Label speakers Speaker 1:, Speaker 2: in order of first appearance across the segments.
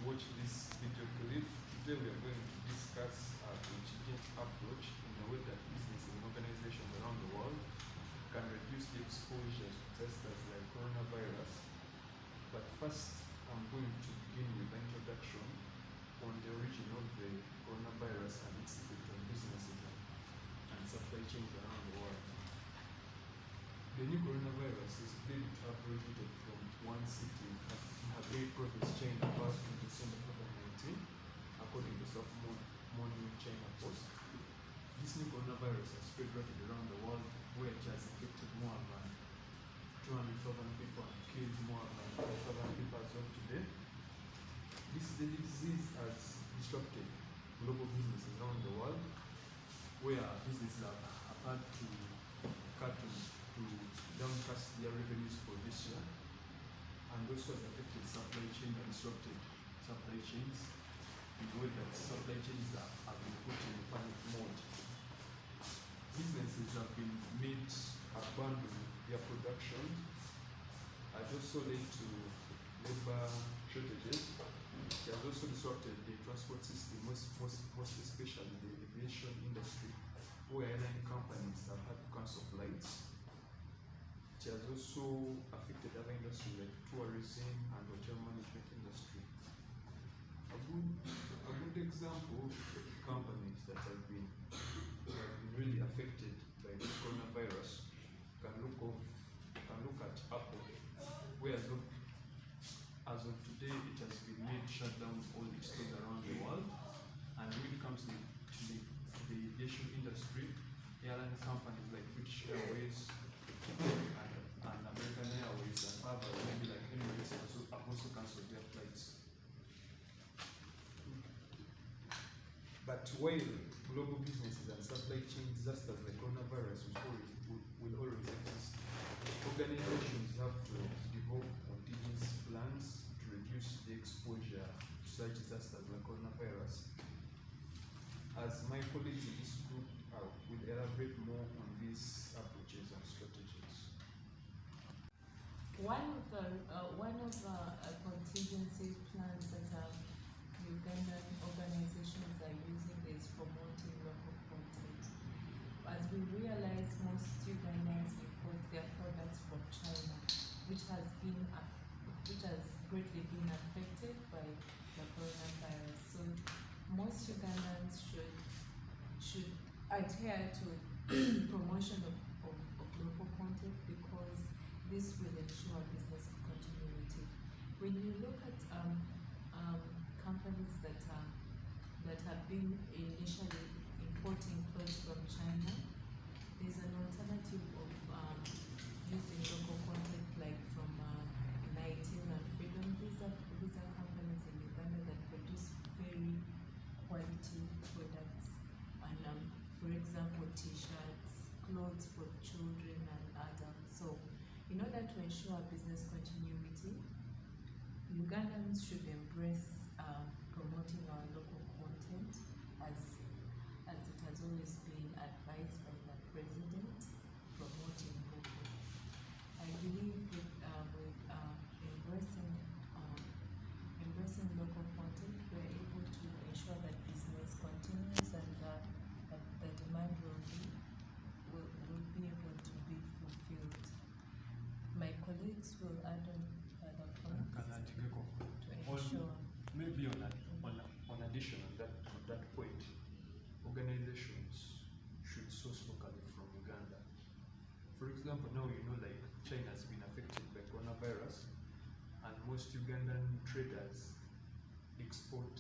Speaker 1: watch this video clip. Today we are going to discuss a contingent approach in a way that businesses and organizations around the world can reduce the exposure to disasters like coronavirus. But first, I'm going to begin with an introduction on the origin of the coronavirus and its effect on businesses and supply chains around the world. The new coronavirus is believed to have originated from one city in Hebei province, China, back in December 2019, according to South Morning China Post. This new coronavirus has spread rapidly around the world, where it has affected more than 200,000 people and killed more than 5,000 people as of today. This deadly disease has disrupted global businesses around the world, where businesses have had to cut to downcast their revenues for this year, and also has affected supply chain and disrupted supply chains in the way that supply chains have been put in panic mode. Businesses have been made abandon their production, has also led to labor shortages. It has also disrupted the transport system, most especially the aviation industry, where airline companies have had to cancel flights. It has also affected other industries like tourism and hotel management industry. A good example of companies that have been really affected by the coronavirus can look at Apple, where as of today it has been made shut down all its stores around the world. And when it comes to the aviation industry, airline companies like British Airways and American Airways and others, maybe like Emirates, have also cancelled their flights. But while global businesses and supply chain disasters like coronavirus will always exist, organizations have to develop contingency plans to reduce the exposure to such disasters like coronavirus. As my colleagues in this group will elaborate more on these approaches and strategies.
Speaker 2: One of the contingency plans that Ugandan organizations are using is promoting local content. As we realize, most Ugandans import their products from China, which has greatly been affected by the coronavirus. So most Ugandans should adhere to promotion of local content, because this will ensure business continuity. When you look at companies that have been initially importing clothes from China, there's an alternative of using local content, like from Nightingale and Freedom. These are companies in Uganda that produce very quality products, and for example, t-shirts, clothes for children and adults. So in order to ensure business continuity, Ugandans should embrace promoting our local content, as it has always been advised by the president, promoting local. I believe with embracing local content, we are able to ensure that business continues, and that the demand will be able to be fulfilled. My colleagues will add on further points to ensure.
Speaker 1: Maybe on addition on that point, organizations should source locally from Uganda. For example, now like China has been affected by coronavirus, and most Ugandan traders export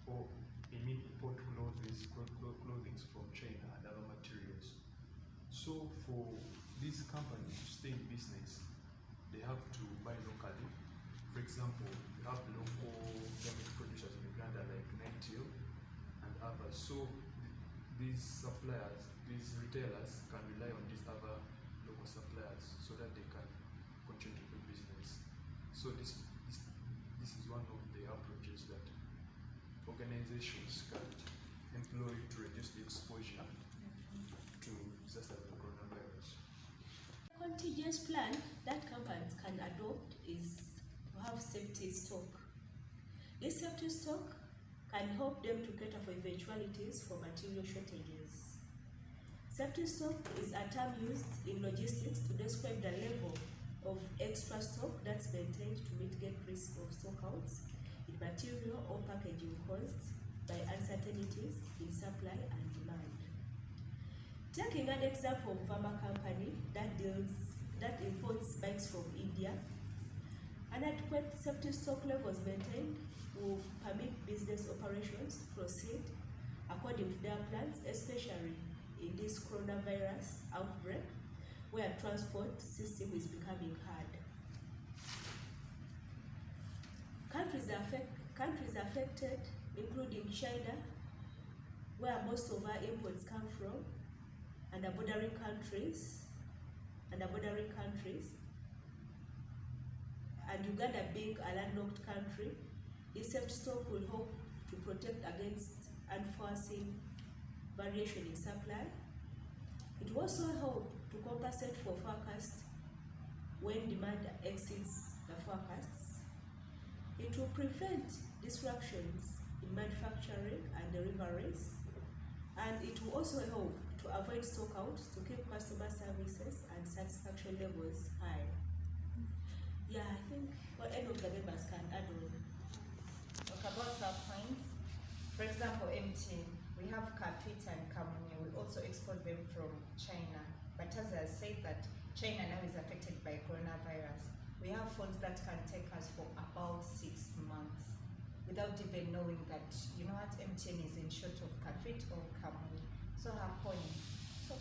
Speaker 1: or import clothing from China and other materials. So for these companies to stay in business, they have to buy locally. For example, we have local garment producers in Uganda like Nightingale and others. So these suppliers, these retailers can rely on these other local suppliers so that they can continue to do business. So this is one of the approaches that organizations can employ to reduce the exposure to disasters like coronavirus.
Speaker 3: The contingency plan that companies can adopt is to have safety stock. This safety stock can help them to cater for eventualities for material shortages. Safety stock is a term used in logistics to describe the level of extra stock that's maintained to mitigate risk of stockouts in material or packaging caused by uncertainties in supply and demand. Taking an example of pharma company that imports bikes from India, an adequate safety stock levels maintained will permit business operations to proceed according to their plans, especially in this coronavirus outbreak where transport system is becoming hard. Countries affected including China, where most of our imports come from, and the bordering countries, and Uganda being a landlocked country. This safety stock will help to protect against unforeseen variation in supply. It will also help to compensate for forecasts when demand exceeds the forecasts. It will prevent disruptions in manufacturing and deliveries, and it will also help to avoid stockouts to keep customer services and satisfaction levels high. Yeah, I think what any of the members can add on.
Speaker 4: Talk about our points. For example, MTN, we have Kafit and Kamunya. We also export them from China. But as I said that China now is affected by coronavirus, we have phones that can take us for about 6 months without even knowing that, you know what, MTN is in short of Kafit or Kamunya. So her point. So,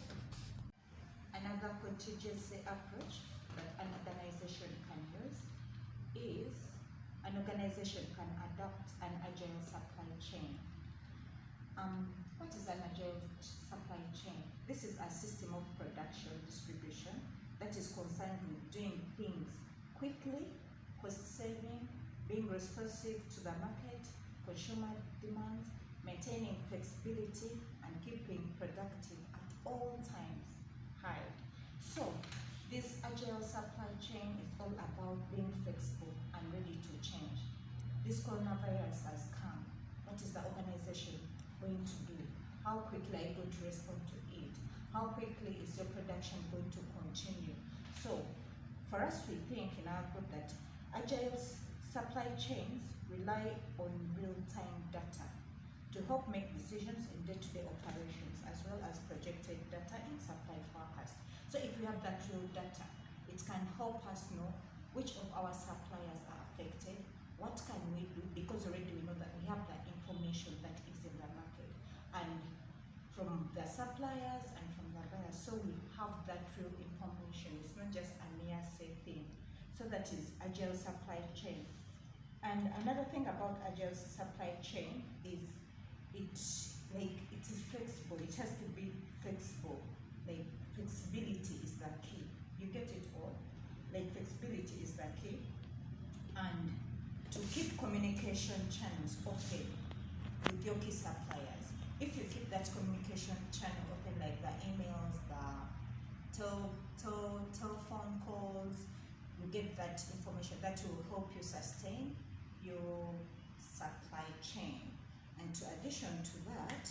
Speaker 4: another contingency approach that an organization can use is an organization can adopt an agile supply chain. What is an agile supply chain? This is a system of production distribution that is concerned with doing things quickly, cost-saving, being responsive to the market, consumer demands, maintaining flexibility, and keeping productive at all times high. So, this agile supply chain is all about being flexible and ready to change. This coronavirus has come. What is the organization going to do? How quickly are you going to respond to it? How quickly is your production going to continue? So, for us, we think in our group that agile supply chains rely on real-time data to help make decisions in day-to-day operations as well as projected data in supply forecast. So if we have that real data, it can help us know which of our suppliers are affected, what can we do, because already we know that we have that information that is in the market, and from the suppliers and from the buyers, so we have that real information. It's not just a mere say thing. So that is agile supply chain. And another thing about agile supply chain is it is flexible. It has to be flexible. Like flexibility is the key. You get it all? Like flexibility is the key. And to keep communication channels open with your key suppliers. If you keep that communication channel open, like the emails, the telephone calls, you get that information that will help you sustain your supply chain. And to addition to that,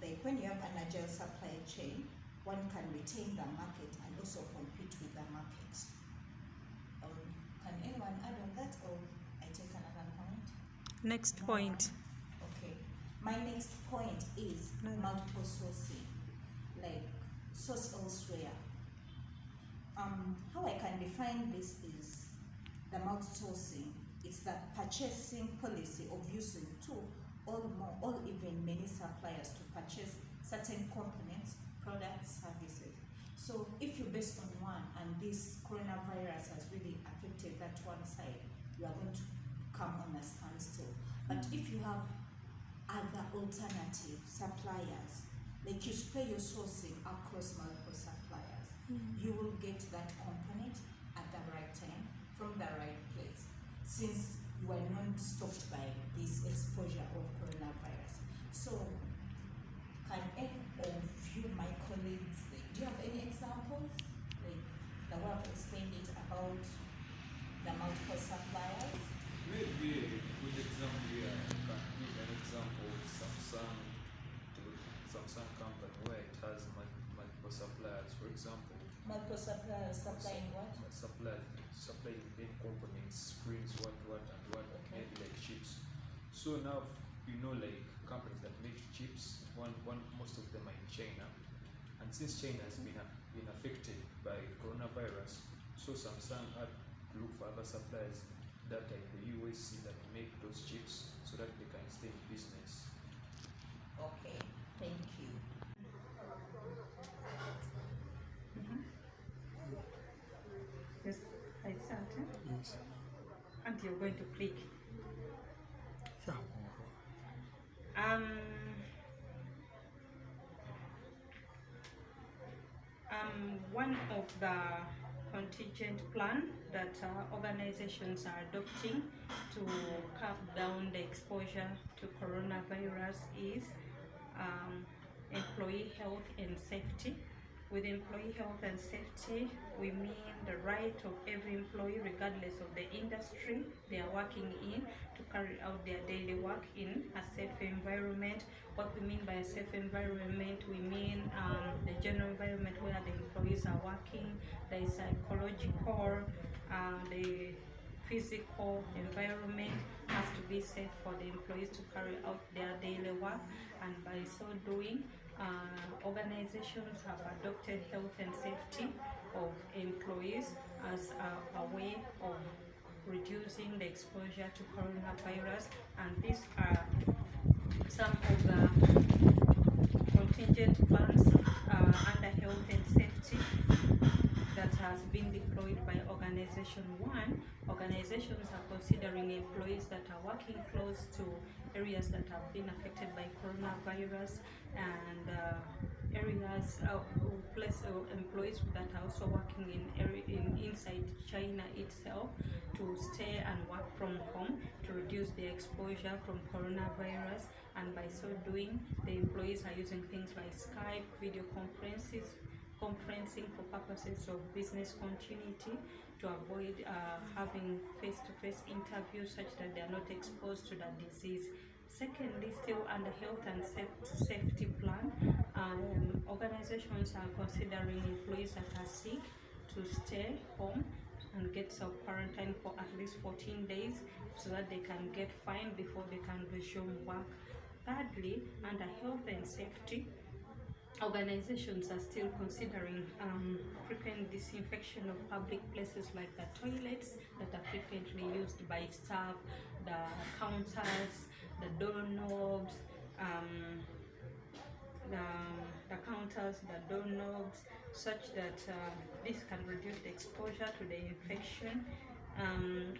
Speaker 4: like when you have an agile supply chain, one can retain the market and also compete with the market. Can anyone add on that, or I take another point?
Speaker 2: Next
Speaker 4: No
Speaker 2: point.
Speaker 4: one? Okay. My next point is multiple sourcing, like source elsewhere. How I can define this is the multi-sourcing. It's the purchasing policy of using two or more, or even many suppliers to purchase certain components, products, services. So if you base on one and this coronavirus has really affected that one side, you are going to come on a standstill. But if you have other alternative suppliers, like you spread your sourcing across multiple suppliers, you will get that component at the right time from the right place, since you are not stopped by this exposure of coronavirus. So can any of you, my colleagues, do you have any examples, like the way I've explained it about the multiple suppliers?
Speaker 1: Maybe a good example
Speaker 4: Supplying what?
Speaker 1: Supplying main components, screens, what, and what,
Speaker 4: Okay.
Speaker 1: maybe like chips. So now, like companies that make chips, most of them are in China. And since China has been affected by coronavirus, so Samsung had to look for other suppliers that are in the US that make those chips so that they can stay in business.
Speaker 4: Okay, thank you.
Speaker 5: Yes, I start.
Speaker 6: Yes.
Speaker 5: And you're going to click.
Speaker 6: Yeah.
Speaker 5: One of the contingent plan that organizations are adopting to cut down the exposure to coronavirus is employee health and safety. With employee health and safety, we mean the right of every employee, regardless of the industry they are working in, to carry out their daily work in a safe environment. What we mean by a safe environment, we mean the general environment where the employees are working, the psychological, the physical environment has to be safe for the employees to carry out their daily work, and by so doing, organizations have adopted health and safety of employees as a way of reducing the exposure to coronavirus, and these are some of the contingent plans under health and safety that has been deployed by organization one. Organizations are considering employees that are working close to areas that have been affected by coronavirus, and areas employees that are also working in inside China itself to stay and work from home to reduce the exposure from coronavirus. And by so doing, the employees are using things like Skype, video conferencing for purposes of business continuity, to avoid having face-to-face interviews such that they are not exposed to the disease. Secondly, still under health and safety plan, organizations are considering employees that are sick to stay home and get self-quarantine for at least 14 days so that they can get fined before they can resume work. Thirdly, under health and safety, organizations are still considering frequent disinfection of public places like the toilets that are frequently used by staff, the counters, the doorknobs, the doorknobs, such that this can reduce the exposure to the infection.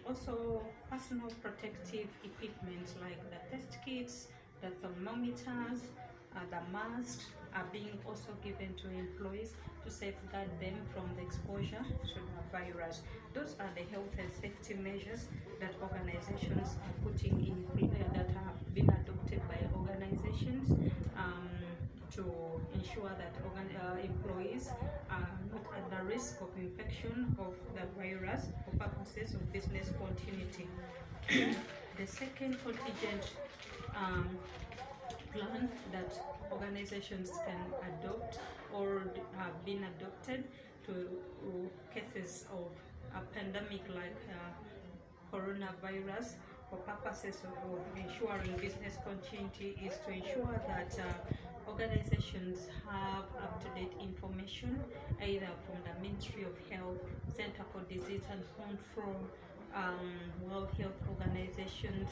Speaker 5: Also, personal protective equipment like the test kits, the thermometers, the masks are being also given to employees to safeguard them from the exposure to the virus. Those are the health and safety measures that organizations are putting in that have been adopted by organizations to ensure that employees are not at the risk of infection of the virus for purposes of business continuity. The second contingent plan that organizations can adopt or have been adopted to cases of a pandemic like coronavirus for purposes of ensuring business continuity is to ensure that organizations have up-to-date information either from the Ministry of Health, Center for Disease and Control, World Health Organizations,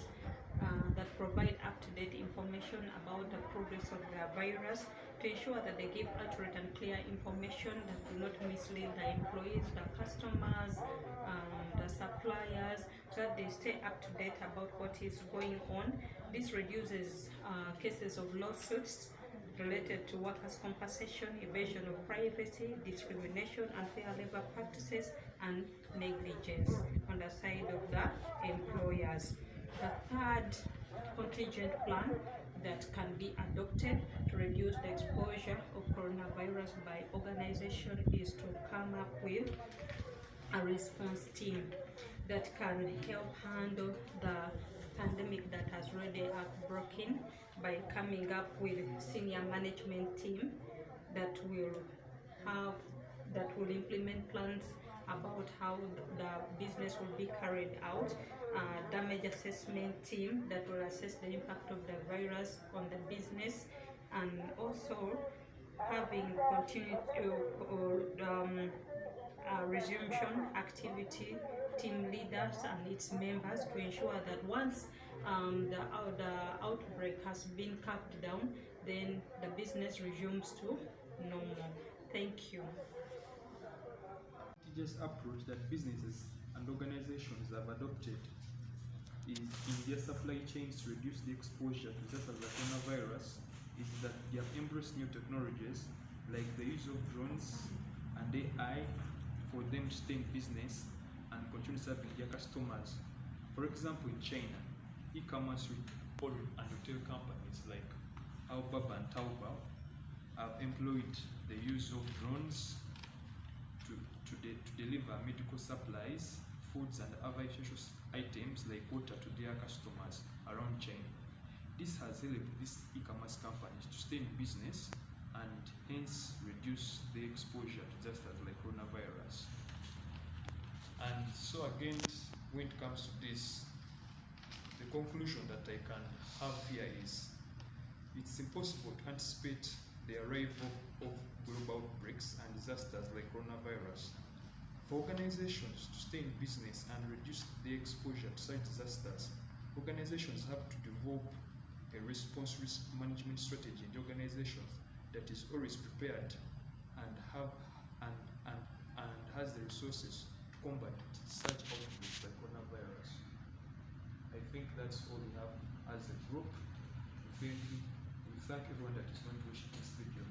Speaker 5: that provide up-to-date information about the progress of the virus, to ensure that they give accurate and clear information that do not mislead the employees, the customers, the suppliers, so that they stay up to date about what is going on. This reduces cases of lawsuits related to workers' compensation, evasion of privacy, discrimination, unfair labor practices, and negligence on the side of the employers. The third contingent plan that can be adopted to reduce the exposure of coronavirus by organization is to come up with a response team that can help handle the pandemic that has already broken, by coming up with senior management team that will have that will implement plans about how the business will be carried out, damage assessment team that will assess the impact of the virus on the business, and also having continued resumption activity team leaders and its members to ensure that once the outbreak has been capped down, then the business resumes to normal. Thank you.
Speaker 1: Contigent approach that businesses and organizations have adopted is in their supply chains to reduce the exposure to just as the coronavirus is that they have embraced new technologies like the use of drones and AI for them to stay in business and continue serving their customers. For example, in China, e-commerce and retail companies like Alibaba and Taobao have employed the use of drones to deliver medical supplies, foods, and other essential items like water to their customers around China. This has helped these e-commerce companies to stay in business and hence reduce the exposure to just like coronavirus. And so again, when it comes to this, the conclusion that I can have here is it's impossible to anticipate the arrival of global outbreaks and disasters like coronavirus. For organizations to stay in business and reduce the exposure to such disasters, organizations have to develop a response risk management strategy in the organization that is always prepared and has the resources to combat such outbreaks like coronavirus. I think that's all we have as a group. We thank everyone that is going to watch this video.